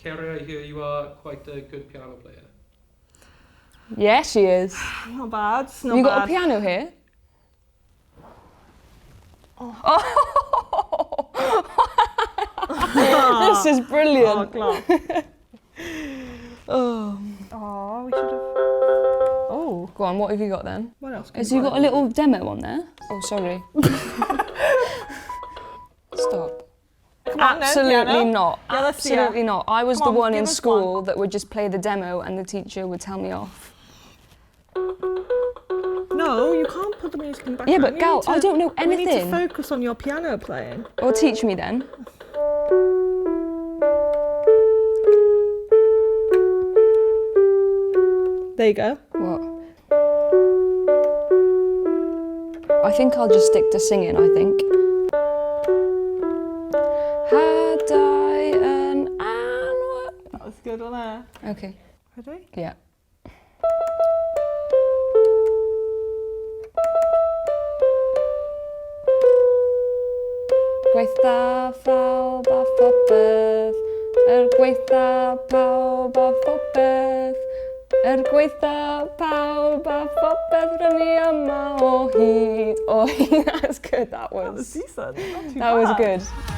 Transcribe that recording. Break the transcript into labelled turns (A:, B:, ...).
A: Ceri, I hear you are quite a good piano player.
B: Yeah, she is.
C: Not bad. It's not
B: You
C: bad.
B: got a piano here? Oh. This is brilliant.
C: Oh,
B: Oh.
C: oh, we should have. Oh.
B: Go on, what have you got then?
C: What else?
B: Has you got a little demo on there? Oh, sorry. Stop.
C: Come on,
B: Absolutely
C: piano.
B: not.
C: Yeah, let's see
B: Absolutely not. I was
C: Come
B: the
C: on,
B: one
C: give
B: in
C: us
B: school that would just play the demo and the teacher would tell me off.
C: No, you can't put the music in the
B: Yeah,
C: background.
B: but Gal, I don't know
C: We need to
B: anything.
C: focus on your piano playing.
B: Or teach me then.
C: There you go.
B: What? I think I'll just stick to singing, I think. Had I an annual...
C: That was good, wasn't it?
B: Okay.
C: Ready?
B: Yeah. Gweitha pawb a phopeth, gweitha pawb a phopeth, gweitha pawb a phopeth, rynnu yma o hyd. Oh, that's good, that was.
C: That was decent. Not too
B: That was
C: bad.
B: good.